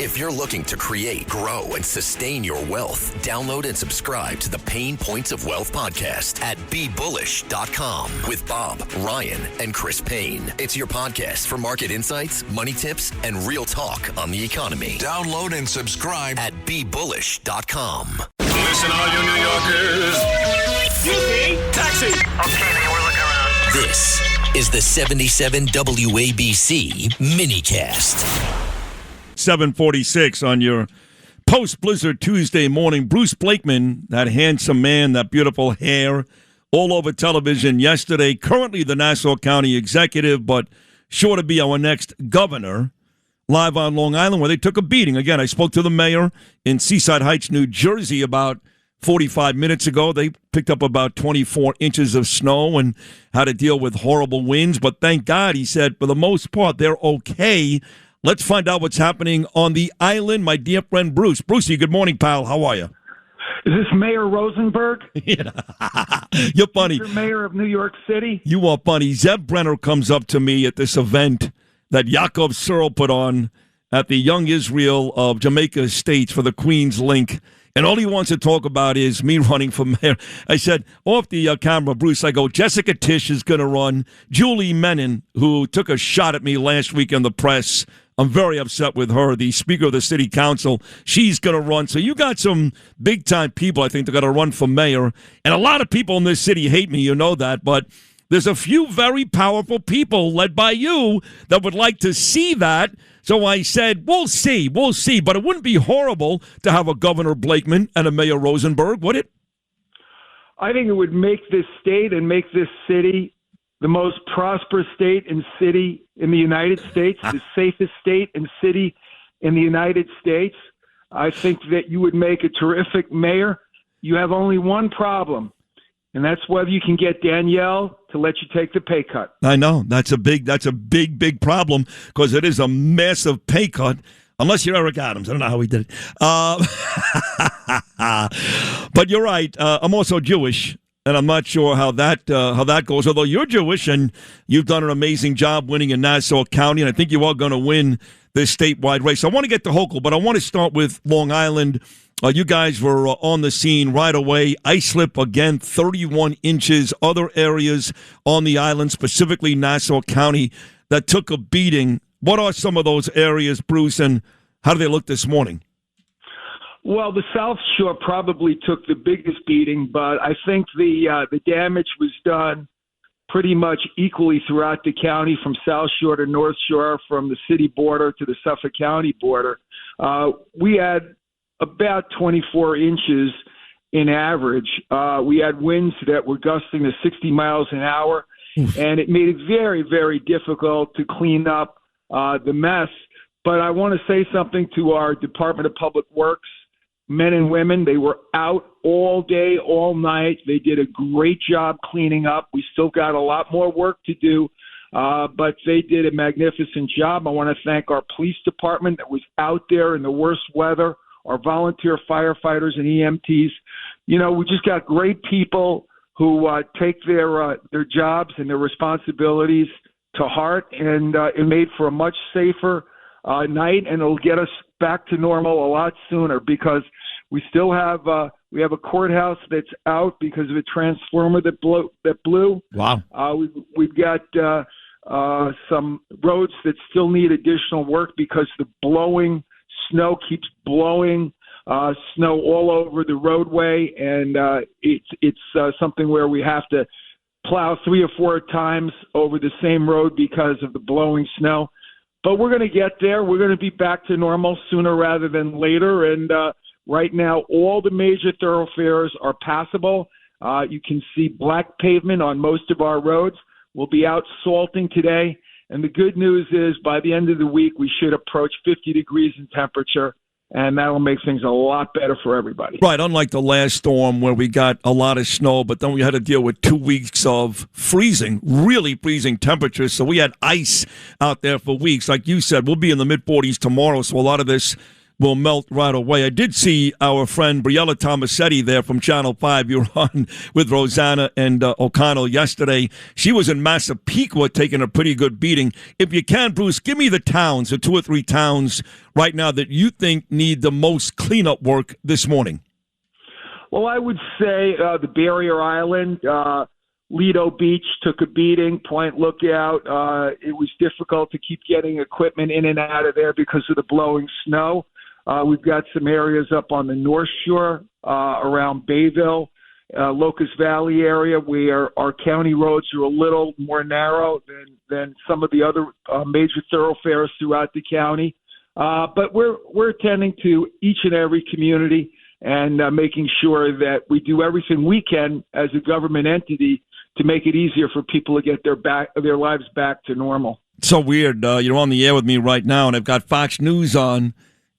If you're looking to create, grow, and sustain your wealth, download and subscribe to the Pain Points of Wealth podcast at BeBullish.com with Bob, Ryan, and Chris Payne. It's your podcast for market insights, money tips, and real talk on the economy. Download and subscribe at BeBullish.com. Listen, all you New Yorkers. Excuse me, taxi. Okay, we're looking around. This is the 77 WABC minicast. 7:46 on your post-Blizzard Tuesday morning. Bruce Blakeman, that handsome man, that beautiful hair, all over television yesterday. Currently the Nassau County executive, but sure to be our next governor. Live on Long Island, where they took a beating. Again, I spoke to the mayor in Seaside Heights, New Jersey, about 45 minutes ago. They picked up about 24 inches of snow and had to deal with horrible winds. But thank God, he said, for the most part, they're okay. Let's find out what's happening on the island. My dear friend Bruce. Brucey, good morning, pal. How are you? Is this Mayor Rosenberg? Yeah. You're funny. Mr. Mayor of New York City? You are funny. Zeb Brenner comes up to me at this event that Yaakov Searle put on at the Young Israel of Jamaica Estates for the Queen's Link. And all he wants to talk about is me running for mayor. I said, off the camera, Bruce, I go, Jessica Tisch is going to run. Julie Menon, who took a shot at me last week in the press, I'm very upset with her, the Speaker of the City Council. She's going to run. So you got some big-time people, I think, that are going to run for mayor. And a lot of people in this city hate me, you know that. But there's a few very powerful people led by you that would like to see that. So I said, we'll see. But it wouldn't be horrible to have a Governor Blakeman and a Mayor Rosenberg, would it? I think it would make this state and make this city the most prosperous state and city in the United States, the safest state and city in the United States. I think that you would make a terrific mayor. You have only one problem, and that's whether you can get Danielle to let you take the pay cut. I know. That's a big problem, because it is a massive pay cut, unless you're Eric Adams. I don't know how he did it. But you're right. I'm also Jewish. And I'm not sure how that goes, although you're Jewish and you've done an amazing job winning in Nassau County, and I think you are going to win this statewide race. I want to get to Hochul, but I want to start with Long Island. You guys were on the scene right away. Ice slip again, 31 inches. Other areas on the island, specifically Nassau County, that took a beating. What are some of those areas, Bruce, and how do they look this morning? Well, the South Shore probably took the biggest beating, but I think the damage was done pretty much equally throughout the county, from South Shore to North Shore, from the city border to the Suffolk County border. We had about 24 inches in average. We had winds that were gusting to 60 miles an hour, and it made it very, very difficult to clean up the mess. But I want to say something to our Department of Public Works. Men and women, they were out all day, all night. They did a great job cleaning up. We still got a lot more work to do, but they did a magnificent job. I want to thank our police department that was out there in the worst weather, our volunteer firefighters and EMTs. You know, we just got great people who take their jobs and their responsibilities to heart, and it made for a much safer night, and it'll get us back to normal a lot sooner, because we still have we have a courthouse that's out because of a transformer that blew. Wow. We've got some roads that still need additional work because the blowing snow keeps blowing snow all over the roadway, and it's something where we have to plow 3 or 4 times over the same road because of the blowing snow. But we're going to get there. We're going to be back to normal sooner rather than later. And right now, all the major thoroughfares are passable. You can see black pavement on most of our roads. We'll be out salting today. And the good news is by the end of the week, we should approach 50 degrees in temperature. And that'll make things a lot better for everybody. Right, unlike the last storm where we got a lot of snow, but then we had to deal with 2 weeks of freezing, really freezing temperatures. So we had ice out there for weeks. Like you said, we'll be in the mid-40s tomorrow, so a lot of this will melt right away. I did see our friend Briella Tomasetti there from Channel 5. You were on with Rosanna and O'Connell yesterday. She was in Massapequa taking a pretty good beating. If you can, Bruce, give me the towns, the 2 or 3 towns right now that you think need the most cleanup work this morning. Well, I would say the Barrier Island, Lido Beach took a beating, Point Lookout. It was difficult to keep getting equipment in and out of there because of the blowing snow. We've got some areas up on the North Shore around Bayville, Locust Valley area where our county roads are a little more narrow than some of the other major thoroughfares throughout the county. But we're attending to each and every community and making sure that we do everything we can as a government entity to make it easier for people to get their lives back to normal. So weird. You're on the air with me right now, and I've got Fox News on.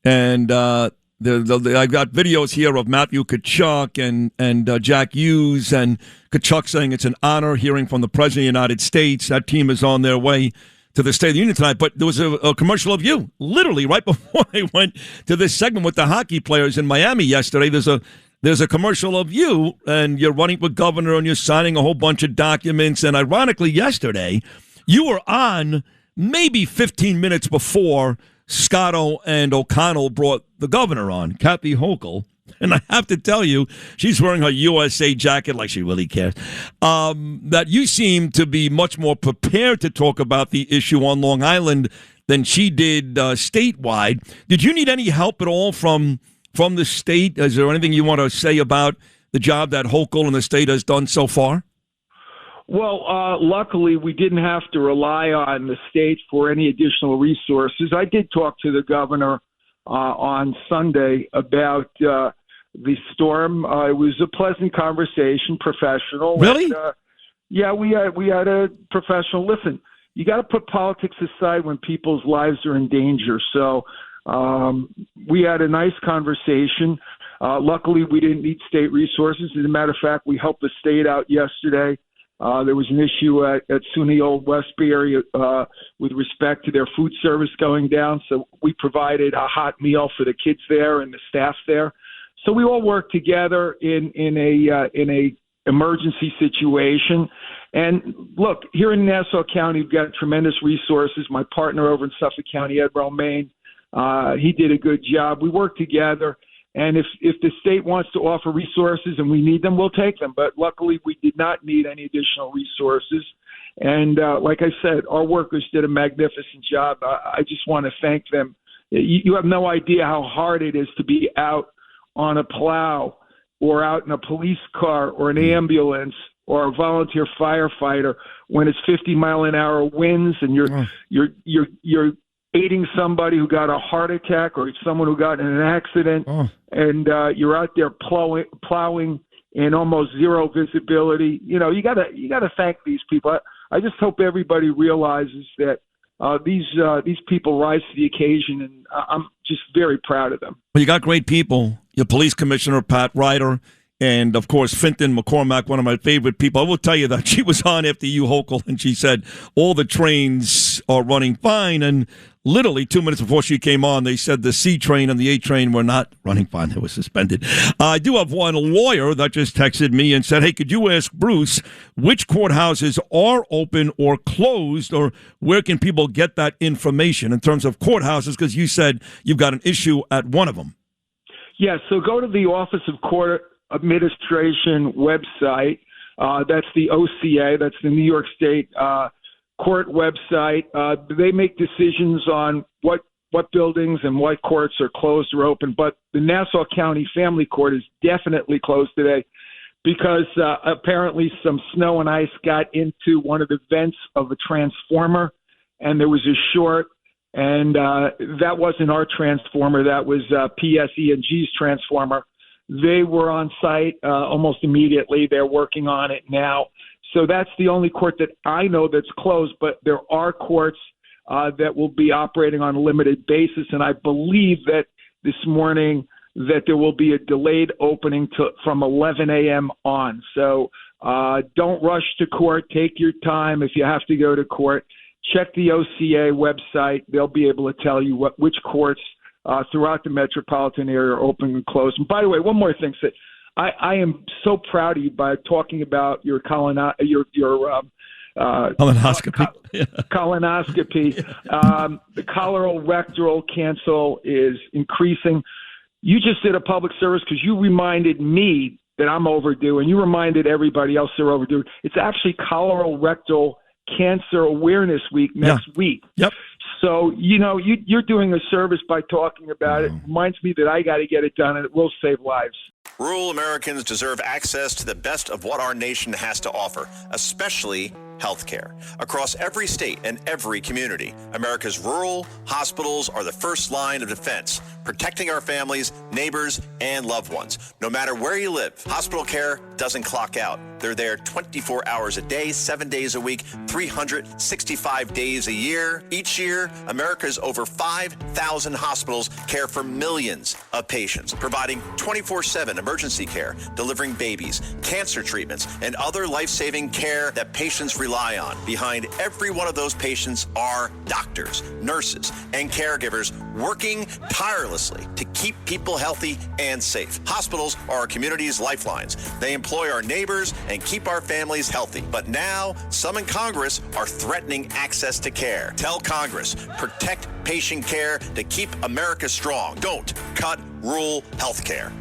And I've got videos here of Matthew Kachuk and Jack Hughes, and Kachuk saying it's an honor hearing from the President of the United States. That team is on their way to the State of the Union tonight. But there was a commercial of you, literally right before I went to this segment with the hockey players in Miami yesterday. There's a commercial of you, and you're running for governor, and you're signing a whole bunch of documents. And ironically, yesterday, you were on maybe 15 minutes before Scotto and O'Connell brought the governor on, Kathy Hochul. And I have to tell you, she's wearing her USA jacket like she really cares, that you seem to be much more prepared to talk about the issue on Long Island than she did statewide. Did you need any help at all from the state? Is there anything you want to say about the job that Hochul and the state has done so far? Well, luckily, we didn't have to rely on the state for any additional resources. I did talk to the governor on Sunday about the storm. It was a pleasant conversation, professional. Really? And, yeah, we had a professional. Listen, you got to put politics aside when people's lives are in danger. So we had a nice conversation. Luckily, we didn't need state resources. As a matter of fact, we helped the state out yesterday. There was an issue at SUNY Old Westbury with respect to their food service going down, so we provided a hot meal for the kids there and the staff there. So we all worked together in a emergency situation. And look, here in Nassau County, we've got tremendous resources. My partner over in Suffolk County, Ed Romaine, he did a good job. We worked together. And if the state wants to offer resources and we need them, we'll take them. But luckily, we did not need any additional resources. And like I said, our workers did a magnificent job. I just want to thank them. You have no idea how hard it is to be out on a plow or out in a police car or an ambulance or a volunteer firefighter when it's 50-mile-an-hour winds and you're aiding somebody who got a heart attack or someone who got in an accident, and you're out there plowing in almost zero visibility. You know, you gotta thank these people. I just hope everybody realizes that these people rise to the occasion, and I'm just very proud of them. Well, you got great people. Your police commissioner, Pat Ryder, and, of course, Fintan McCormack, one of my favorite people. I will tell you that she was on after you, Hochul, and she said all the trains are running fine. And literally 2 minutes before she came on, they said the C train and the A train were not running fine. They were suspended. I do have one lawyer that just texted me and said, hey, could you ask Bruce which courthouses are open or closed, or where can people get that information in terms of courthouses? Because you said you've got an issue at one of them. Yeah, so go to the Office of Court Administration website. That's the OCA. That's the New York State court website. They make decisions on what buildings and what courts are closed or open. But the Nassau County Family Court is definitely closed today because apparently some snow and ice got into one of the vents of a transformer, and there was a short. And that wasn't our transformer. That was PSE&G's transformer. They were on site almost immediately. They're working on it now. So that's the only court that I know that's closed, but there are courts that will be operating on a limited basis. And I believe that this morning that there will be a delayed opening from 11 a.m. on. So don't rush to court. Take your time if you have to go to court. Check the OCA website. They'll be able to tell you which courts throughout the metropolitan area are open and closed. And by the way, one more thing, Sid. I am so proud of you by talking about your colonoscopy. Colonoscopy. The colorectal cancer is increasing. You just did a public service because you reminded me that I'm overdue, and you reminded everybody else they're overdue. It's actually colorectal Cancer Awareness Week next week. Yep. So, you're doing a service by talking about it. It reminds me that I got to get it done, and it will save lives. Rural Americans deserve access to the best of what our nation has to offer, especially health care. Across every state and every community, America's rural hospitals are the first line of defense, protecting our families, neighbors, and loved ones. No matter where you live, hospital care doesn't clock out. They're there 24 hours a day, 7 days a week, 365 days a year. Each year, America's over 5,000 hospitals care for millions of patients, providing 24/7 emergency care, delivering babies, cancer treatments, and other life-saving care that patients rely on. Behind every one of those patients are doctors, nurses, and caregivers working tirelessly to keep people healthy and safe. Hospitals are our community's lifelines. They employ our neighbors and keep our families healthy. But now, some in Congress are threatening access to care. Tell Congress, protect patient care to keep America strong. Don't cut rural health care.